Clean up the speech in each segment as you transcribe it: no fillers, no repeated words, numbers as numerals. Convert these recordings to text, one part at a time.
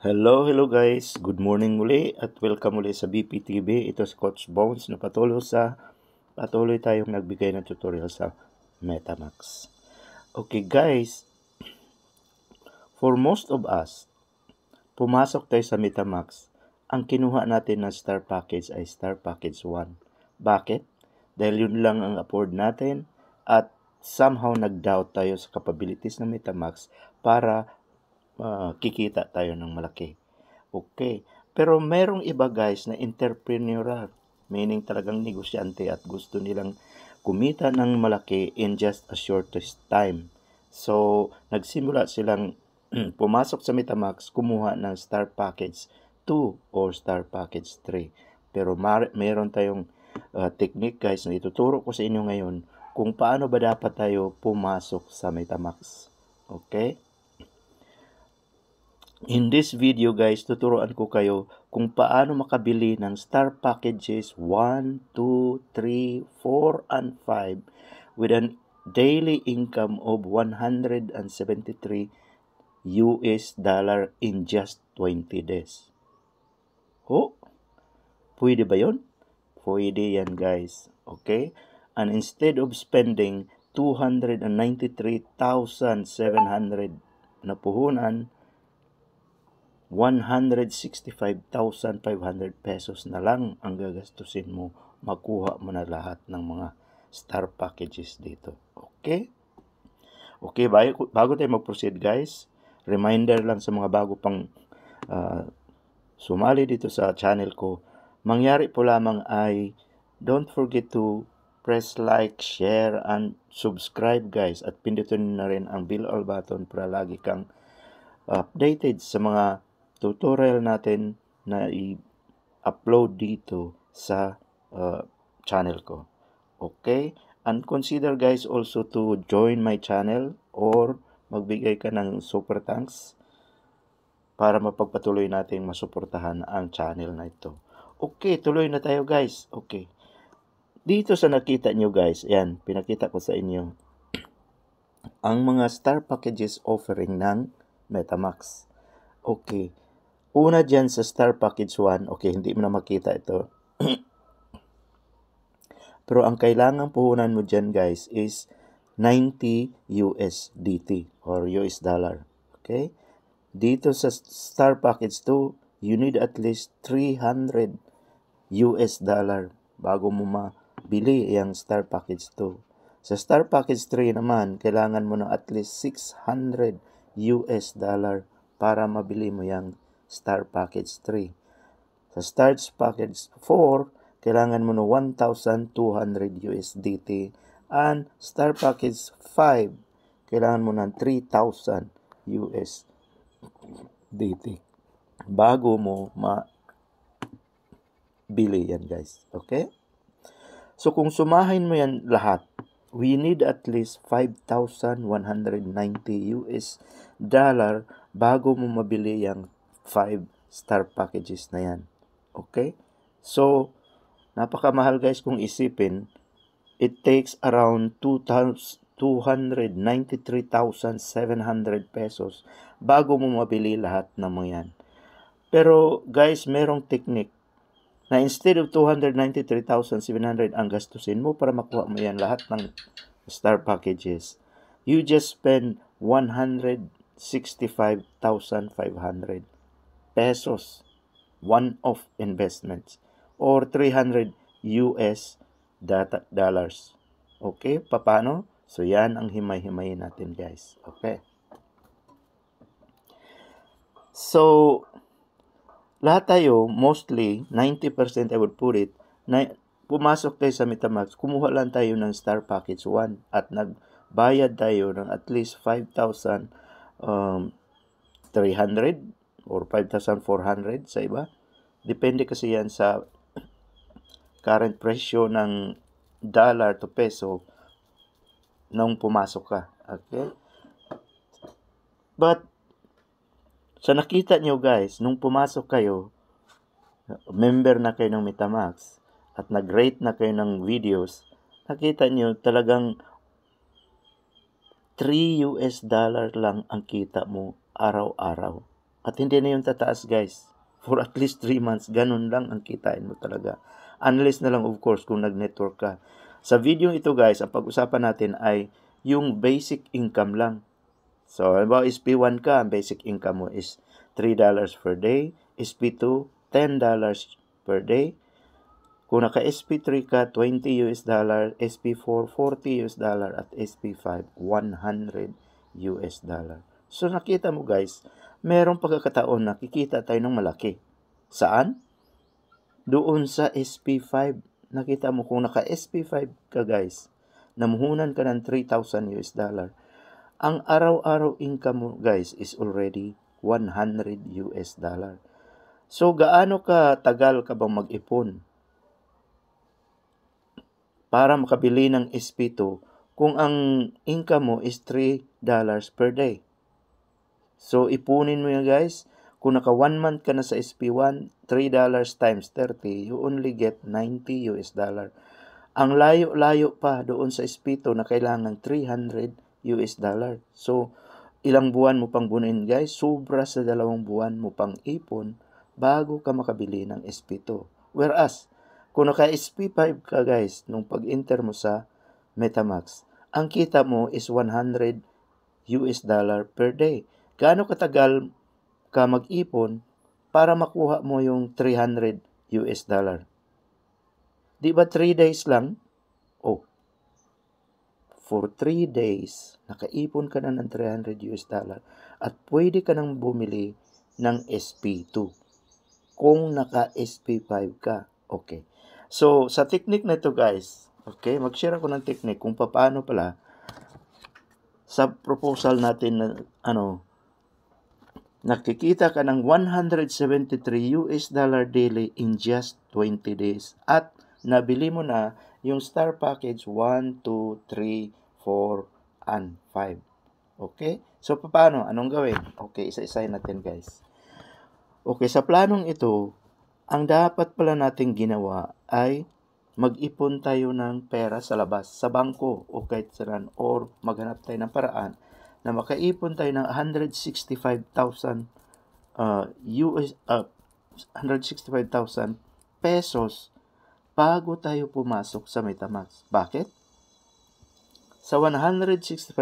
Hello guys. Good morning muli at welcome muli sa BPTV. Ito si Coach Bones na patuloy tayong nagbigay ng tutorial sa MetaMax. Okay guys, for most of us, pumasok tayo sa MetaMax. Ang kinuha natin na Star Package ay Star Package 1. Bakit? Dahil yun lang ang afford natin at somehow nag-doubt tayo sa capabilities ng MetaMax para kikita tayo ng malaki. Okay. Pero merong iba guys na entrepreneurial, meaning talagang negosyante at gusto nilang kumita ng malaki in just a shortest time. So, nagsimula silang pumasok sa MetaMax, kumuha ng Star Package 2 or Star Package 3. Pero meron tayong technique guys na ituturo ko sa inyo ngayon kung paano ba dapat tayo pumasok sa MetaMax. Okay? In this video guys, tuturuan ko kayo kung paano makabili ng Star Packages 1, 2, 3, 4, and 5 with an daily income of 173 US dollar in just 20 days. Oh, pwede ba yun? Pwede yan guys. Okay? And instead of spending 293,700 na puhunan, 165,500 pesos na lang ang gagastusin mo, makuha mo na lahat ng mga star packages dito. Okay? Okay, bago tayo mag-proceed guys, reminder lang sa mga bago pang sumali dito sa channel ko, mangyari po lamang ay don't forget to press like, share, and subscribe guys, at pindutin na rin ang bell button para lagi kang updated sa mga tutorial natin na i-upload dito sa channel ko. Okay? And consider guys also to join my channel or magbigay ka ng super thanks para mapagpatuloy natin masuportahan ang channel na ito. Okay, tuloy na tayo guys. Okay. Dito sa nakita nyo guys, yan, pinakita ko sa inyo ang mga star packages offering ng MetaMax. Okay. Una dyan sa Star Package 1, okay, hindi mo na makita ito. Pero ang kailangang puhunan mo dyan, guys, is 90 USDT or US dollar. Okay? Dito sa Star Package 2, you need at least 300 US dollar bago mo mabili yung Star Package 2. Sa Star Package 3 naman, kailangan mo na at least 600 US dollar para mabili mo yung Star Package 3. Sa Star Package 4, kailangan mo na 1,200 USDT. And Star Package 5, kailangan mo na 3,000 USDT bago mo mabili yan guys. Okay? So kung sumahin mo yan lahat, we need at least 5,190 US dollar bago mo mabili yung 5 star packages na yan. Okay? So, napakamahal guys kung isipin. It takes around 293,700 pesos bago mo mabili lahat ng mga yan. Pero guys, merong technique na instead of 293,700 ang gastusin mo para makuha mo yan lahat ng star packages, you just spend 165,500 pesos one-off investments or 300 US dollars. Okay? Paano? So, yan ang himay-himayin natin, guys. Okay? So, lahat tayo, mostly, 90% I would put it, pumasok tayo sa MetaMax, kumuha lang tayo ng Star Package 1 at nagbayad tayo ng at least 5,300 or 5,400 sa iba. Depende kasi yan sa current presyo ng dollar to peso nung pumasok ka. Okay? But, sa nakita nyo guys, nung pumasok kayo, member na kayo ng MetaMax, at nag-rate na kayo ng videos, nakita nyo talagang 3 US dollar lang ang kita mo araw-araw. At hindi na yung tataas, guys. For at least 3 months, ganun lang ang kitain mo talaga. Unless na lang, of course, kung nag-network ka. Sa video ito, guys, ang pag-usapan natin ay yung basic income lang. So, halimbawa, SP1 ka, ang basic income mo is $3 per day. SP2, $10 per day. Kung naka-SP3 ka, $20 US, SP4, $40 US, at SP5, $100 US. So, nakita mo guys, merong pagkakataon na kikita tayo ng malaki. Saan? Doon sa SP5. Nakita mo, kung naka-SP5 ka guys, namuhunan ka ng $3,000 US, ang araw-araw income mo guys is already $100 US. So, gaano ka tagal ka bang mag-ipon para makabili ng SP2 kung ang income mo is $3 per day? So, ipunin mo yan guys. Kung naka 1 month ka na sa SP1, $3 times 30, you only get $90 US. Ang layo-layo pa doon sa SP2 na kailangan $300 US. So, ilang buwan mo pang bunuin guys? Sobra sa 2 buwan mo pang ipon bago ka makabili ng SP2. Whereas, kung naka SP5 ka guys, nung pag-enter mo sa MetaMax, ang kita mo is $100 per day. Gaano katagal ka mag-ipon para makuha mo yung $300 US? Di ba 3 days lang? Oh, for 3 days, nakaipon ka na ng $300 at pwede ka nang bumili ng SP2 kung naka-SP5 ka. Okay. So, sa technique na ito guys, okay, mag-share ako ng technique kung paano pala sa proposal natin na nakikita ka ng $173 daily in just 20 days at nabili mo na yung star package 1, 2, 3, 4, and 5. Okay? So, paano? Anong gawin? Okay, isa-isahin natin guys. Okay, sa planong ito, ang dapat pala natin ginawa ay mag-ipon tayo ng pera sa labas, sa bangko o kahit saan, or maghanap tayo ng paraan na makaipon tayo ng 165,000 pesos bago tayo pumasok sa MetaMax. Bakit? Sa 165,000,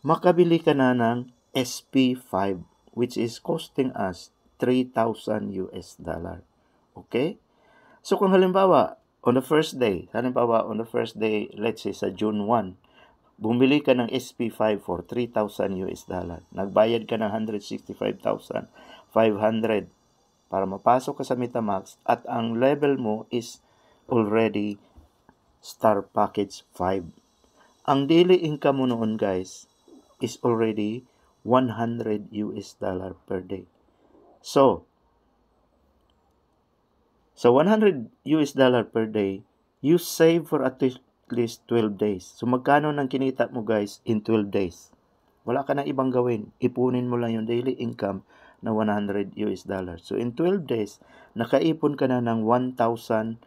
makabili ka na ng SP5 which is costing us $3,000 US. Okay? So kung halimbawa, on the first day, let's say sa June 1, bumili ka ng SP5 for $3,000 US. Nagbayad ka ng 165,500 para mapasok ka sa MetaMax at ang level mo is already Star Package 5. Ang daily income mo noon guys is already $100 per day. So $100 per day, you save for at least 12 days. So, magkano nang kinita mo guys in 12 days? Wala ka na ibang gawin. Ipunin mo lang yung daily income na $100. So, in 12 days, nakaipon ka na ng $1,200.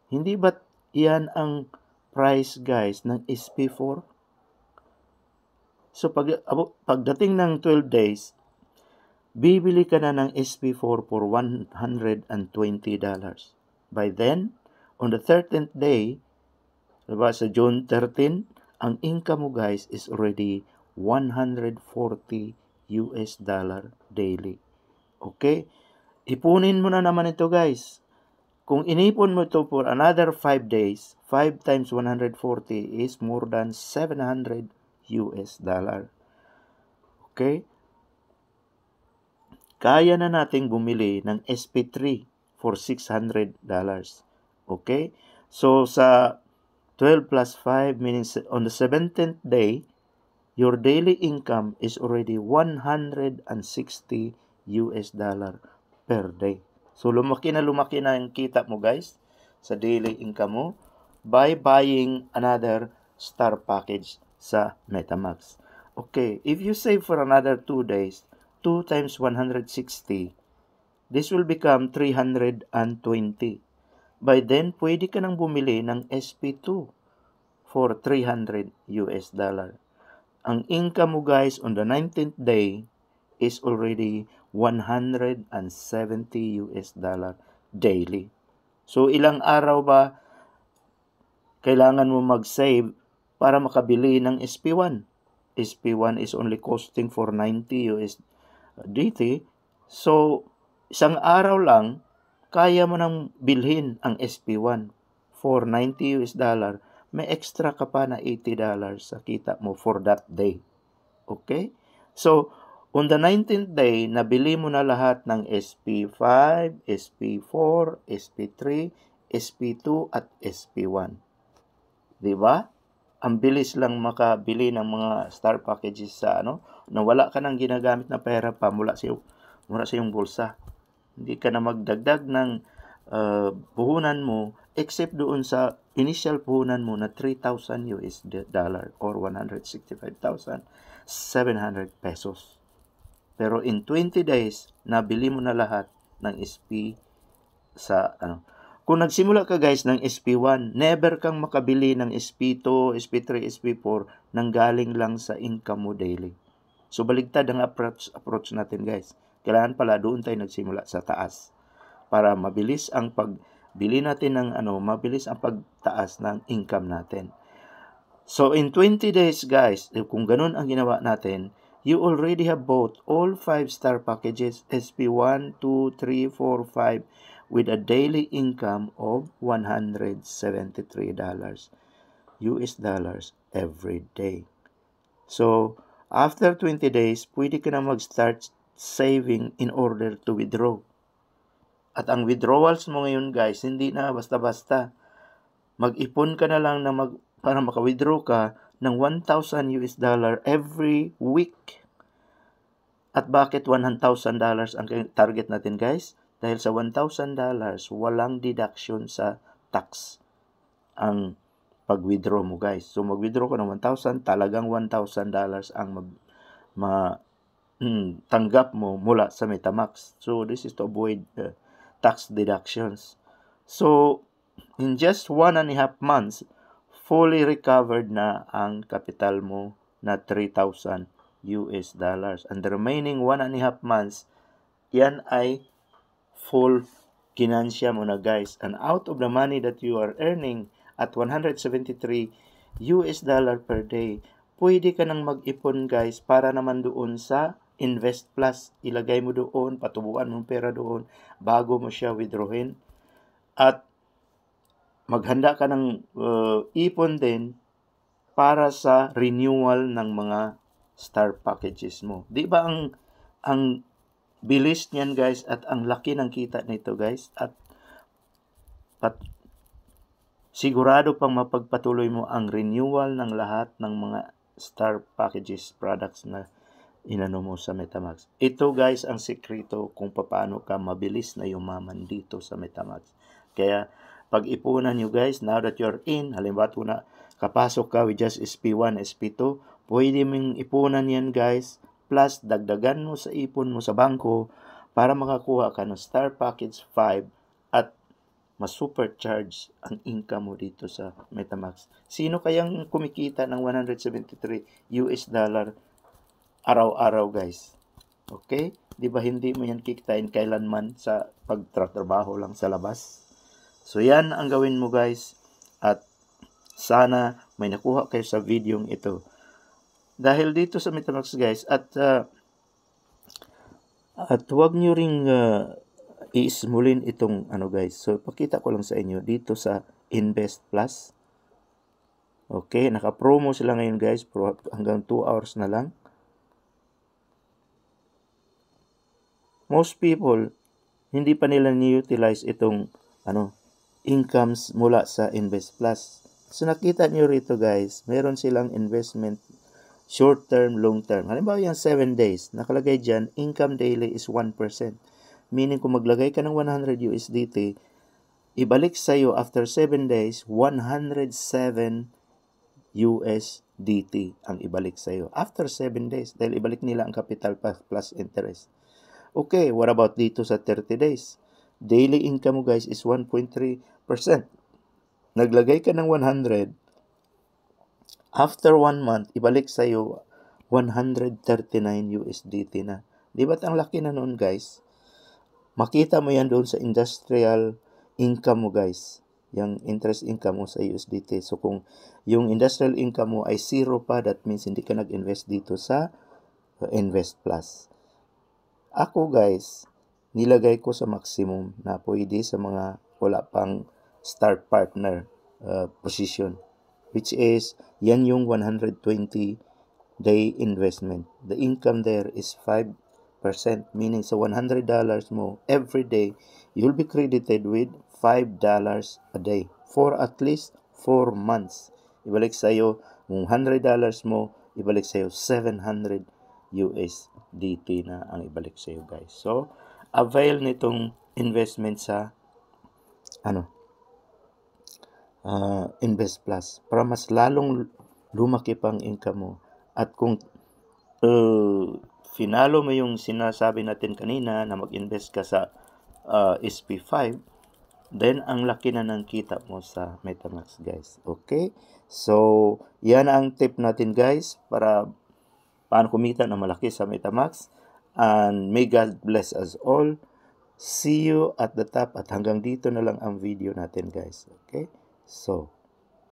Hindi ba yan ang price guys ng SP4? So, pagdating ng 12 days, bibili ka na ng SP4 for $120. By then, on the 13th day, diba, sa June 13, ang income mo guys is already $140 daily. Okay? Ipunin mo na naman ito guys. Kung inipon mo ito for another 5 days, 5 times 140 is more than $700. Okay? Kaya na nating bumili ng SP3 for $600. Okay? So, sa 12 plus 5 means on the 17th day, your daily income is already $160 per day. So, lumaki na ang kita mo guys sa daily income mo by buying another star package sa MetaMax. Okay, if you save for another 2 days, 2 times 160, this will become 320. By then, pwede ka nang bumili ng SP2 for 300 US dollar. Ang income mo guys on the 19th day is already 170 US dollar daily. So ilang araw ba kailangan mo mag-save para makabili ng SP1? SP1 is only costing for 90 USDT. So isang araw lang kaya mo nang bilhin ang SP1 for 90 US dollar. May extra ka pa na $80 sa kita mo for that day. Okay? So, on the 19th day, nabili mo na lahat ng SP5, SP4, SP3, SP2, at SP1. Diba? Ang bilis lang makabili ng mga star packages sa na wala ka nang ginagamit na pera pa mula sa iyong bulsa. Hindi ka na magdagdag ng puhunan mo except doon sa initial puhunan mo na 3,000 US dollar or 165,700 pesos. Pero in 20 days, nabili mo na lahat ng SP sa Kung nagsimula ka guys ng SP1, never kang makabili ng SP2, SP3, SP4 nang galing lang sa income mo daily. So baligtad ang approach natin guys. Kailangan pala doon tayo nagsimula sa taas para mabilis ang pagbili natin ng mabilis ang pagtaas ng income natin. So in 20 days guys, kung ganun ang ginawa natin, you already have bought all 5-star packages SP1, 2, 3, 4, 5 with a daily income of $173 US dollars every day. So after 20 days, pwede ka na mag-start saving in order to withdraw. At ang withdrawals mo ngayon guys, hindi na basta-basta. Mag-ipon ka na lang para maka-withdraw ka ng 1,000 US dollar every week. At bakit $1,000 ang target natin guys? Dahil sa $1,000, walang deduction sa tax ang pag-withdraw mo guys. So mag-withdraw ka ng 1,000, talagang $1,000 ang tanggap mo mula sa MetaMask. So this is to avoid tax deductions. So in just 1.5 months, fully recovered na ang capital mo na 3,000 US dollars. And the remaining 1.5 months, yan ay full kinansya mo na guys. And out of the money that you are earning at 173 US dollar per day, pwede ka nang mag-ipon guys para naman doon sa Invest Plus. Ilagay mo doon, patubuan mo pera doon bago mo siya withdrawin. At maghanda ka ng ipon din para sa renewal ng mga star packages mo. Di ba ang bilis niyan guys at ang laki ng kita nito guys at sigurado pang mapagpatuloy mo ang renewal ng lahat ng mga star packages products na inano mo sa MetaMask. Ito guys ang sekreto kung paano ka mabilis na yumaman dito sa MetaMask. Kaya pag-ipunan nyo guys, now that you're in, halimbawa na kapasok ka with just SP1, SP2, pwede mong ipunan yan guys, plus dagdagan mo sa ipon mo sa bangko para makakuha ka ng Star Package 5 at mas-supercharge ang income mo dito sa MetaMask. Sino kayang kumikita ng 173 US dollar araw-araw guys? Okay? Di ba hindi mo yan kikitain kailanman sa pagtatrabaho lang sa labas? So yan ang gawin mo guys at sana may nakuha kayo sa video ito. Dahil dito sa MetaMask guys at huwag nyo ring iismulin itong guys. So pakita ko lang sa inyo dito sa Invest Plus. Okay, naka-promo sila ngayon guys hanggang 2 hours na lang. Most people hindi pa nila ni-utilize itong incomes mula sa Invest Plus. So nakita nyo rito guys, meron silang investment short term, long term. Halimbawa yung 7 days, nakalagay dyan, income daily is 1%. Meaning kung maglagay ka ng 100 USDT, ibalik sa iyo after 7 days, 107 USDT ang ibalik sa iyo. After 7 days, dahil ibalik nila ang capital plus interest. Okay, what about dito sa 30 days? Daily income mo guys is 1.3%. Naglagay ka ng 100, After 1 month, ibalik sa'yo 139 USDT na. Di ba't ang laki na noon, guys? Makita mo yan doon sa industrial income mo, guys. Yung interest income mo sa USDT. So, kung yung industrial income mo ay 0 pa, that means hindi ka nag-invest dito sa Invest Plus. Ako, guys, nilagay ko sa maximum na pwede sa mga wala pang start partner position. Which is, yan yung 120-day investment. The income there is 5%. Meaning sa $100 mo, every day, you'll be credited with $5 a day for at least 4 months. Ibalik sa'yo, yung $100 mo, ibalik sa'yo 700 USDT na ang ibalik sa'yo, guys. So, avail nitong investment sa Invest Plus para mas lalong lumaki pang income mo. At kung finalo mo yung sinasabi natin kanina na mag-invest ka sa SP5, then ang laki na ng kita mo sa MetaMask, guys. Okay? So, yan ang tip natin, guys, para paano kumita na malaki sa MetaMask. And may God bless us all. See you at the top. At hanggang dito na lang ang video natin, guys. Okay? So,